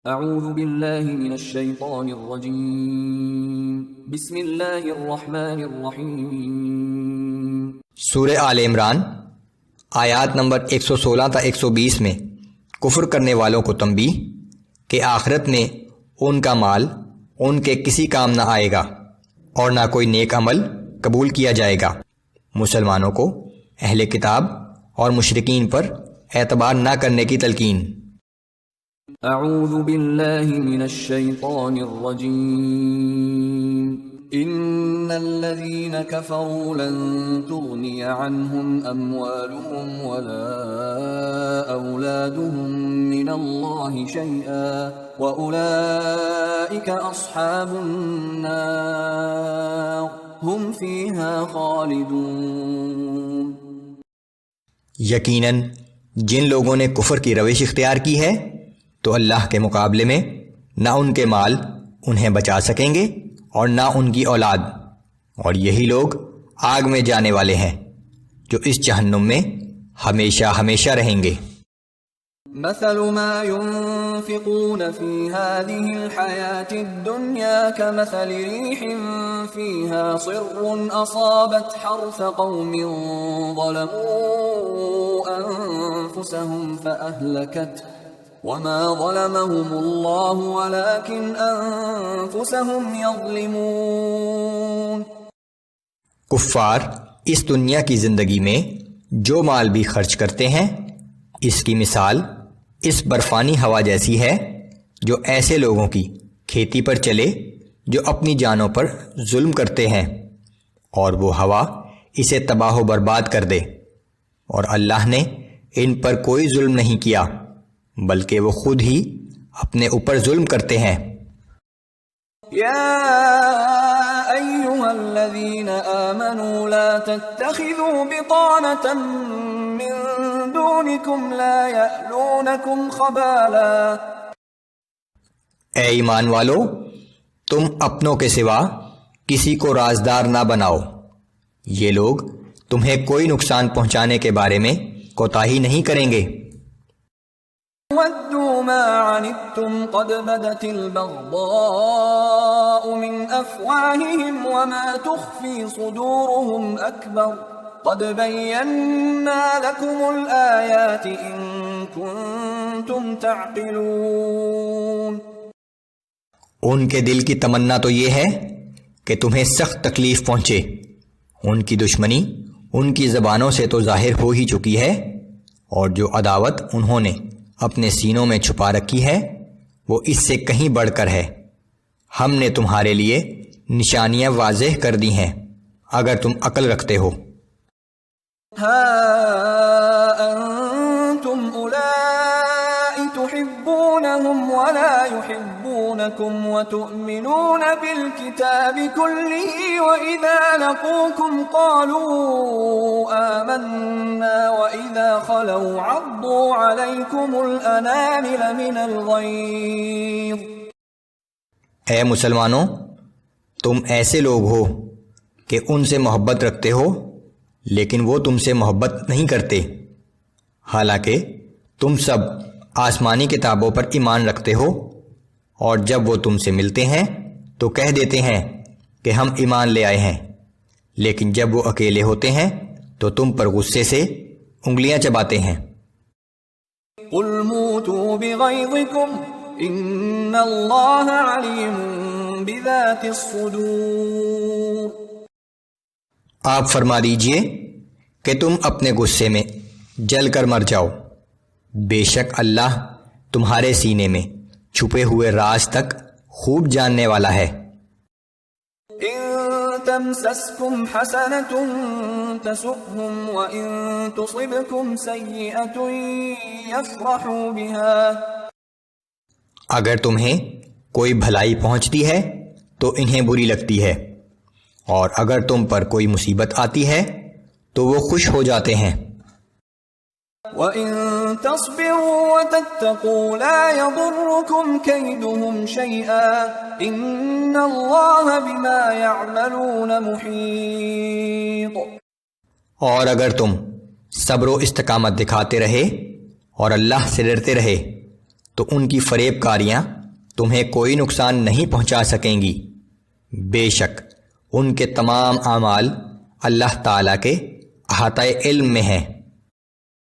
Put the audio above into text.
اعوذ باللہ من الشیطان الرجیم بسم اللہ الرحمن الرحیم۔ سورہ آل عمران آیات نمبر 116 تا 120 میں کفر کرنے والوں کو تنبیہ کہ آخرت میں ان کا مال ان کے کسی کام نہ آئے گا اور نہ کوئی نیک عمل قبول کیا جائے گا۔ مسلمانوں کو اہل کتاب اور مشرکین پر اعتبار نہ کرنے کی تلقین۔ اعوذ باللہ من الشیطان الرجیم۔ ان الذین کفروا لن تغنی عنہم اموالہم ولا اولادہم من اللہ شیئا واولئک اصحاب النار ہم فیہا خالدون۔ یقیناً جن لوگوں نے کفر کی روش اختیار کی ہے تو اللہ کے مقابلے میں نہ ان کے مال انہیں بچا سکیں گے اور نہ ان کی اولاد، اور یہی لوگ آگ میں جانے والے ہیں جو اس جہنم میں ہمیشہ ہمیشہ رہیں گے۔ مثل ما ينفقون في هذه الحياة الدنيا كمثل ريح فيها صر أصابت حرث قوم ظلموا أنفسهم فأهلكته وما ظلمهم الله ولكن أنفسهم يظلمون۔ کفار اس دنیا کی زندگی میں جو مال بھی خرچ کرتے ہیں اس کی مثال اس برفانی ہوا جیسی ہے جو ایسے لوگوں کی کھیتی پر چلے جو اپنی جانوں پر ظلم کرتے ہیں، اور وہ ہوا اسے تباہ و برباد کر دے، اور اللہ نے ان پر کوئی ظلم نہیں کیا بلکہ وہ خود ہی اپنے اوپر ظلم کرتے ہیں۔ یا ایہا الذین آمنوا لا تتخذوا بطانة من دونکم لا یألونکم خبالا۔ اے ایمان والو، تم اپنوں کے سوا کسی کو رازدار نہ بناؤ، یہ لوگ تمہیں کوئی نقصان پہنچانے کے بارے میں کوتاہی نہیں کریں گے۔ وَدُّوا مَا عَنِتُّمْ قَدْ بَدَتِ الْبَغْضَاءُ مِنْ أَفْوَاهِهِمْ وَمَا تُخْفِي صُدُورُهُمْ أَكْبَرُ قَدْ بَيَّنَّا لَكُمُ الْآيَاتِ إِن كُنتُمْ تَعْقِلُونَ۔ ان کے دل کی تمنا تو یہ ہے کہ تمہیں سخت تکلیف پہنچے، ان کی دشمنی ان کی زبانوں سے تو ظاہر ہو ہی چکی ہے، اور جو عداوت انہوں نے اپنے سینوں میں چھپا رکھی ہے وہ اس سے کہیں بڑھ کر ہے۔ ہم نے تمہارے لیے نشانیاں واضح کر دی ہیں اگر تم عقل رکھتے ہو۔ ہا انتم اولائی تحبونہم ولا يحبونکم وتؤمنون بالکتاب کلہ وإذا لقوکم قالوا آمنا وإذا خلوا عضوا علیکم الانامل من الغیظ۔ اے مسلمانوں، تم ایسے لوگ ہو کہ ان سے محبت رکھتے ہو لیکن وہ تم سے محبت نہیں کرتے، حالانکہ تم سب آسمانی کتابوں پر ایمان رکھتے ہو، اور جب وہ تم سے ملتے ہیں تو کہہ دیتے ہیں کہ ہم ایمان لے آئے ہیں، لیکن جب وہ اکیلے ہوتے ہیں تو تم پر غصے سے انگلیاں چباتے ہیں۔ قل موتوا بغیظکم ان اللہ علیم بذات الصدور۔ آپ فرما دیجئے کہ تم اپنے غصے میں جل کر مر جاؤ، بے شک اللہ تمہارے سینے میں چھپے ہوئے راز تک خوب جاننے والا ہے۔ ان تمسسکم حسنۃ تسؤہم وان تصبکم سیئۃ یفرحوا بها۔ اگر تمہیں کوئی بھلائی پہنچتی ہے تو انہیں بری لگتی ہے، اور اگر تم پر کوئی مصیبت آتی ہے تو وہ خوش ہو جاتے ہیں۔ وَإِن تَصْبِرُوا وَتَتَّقُوا لَا يَضُرُّكُمْ كَيْدُهُمْ شَيْئًا إِنَّ اللَّهَ بِمَا يَعْمَلُونَ مُحِيطٌ۔ اور اگر تم صبر و استقامت دکھاتے رہے اور اللہ سے ڈرتے رہے تو ان کی فریب کاریاں تمہیں کوئی نقصان نہیں پہنچا سکیں گی۔ بے شک ان کے تمام اعمال اللہ تعالیٰ کے احاطۂ علم میں ہیں۔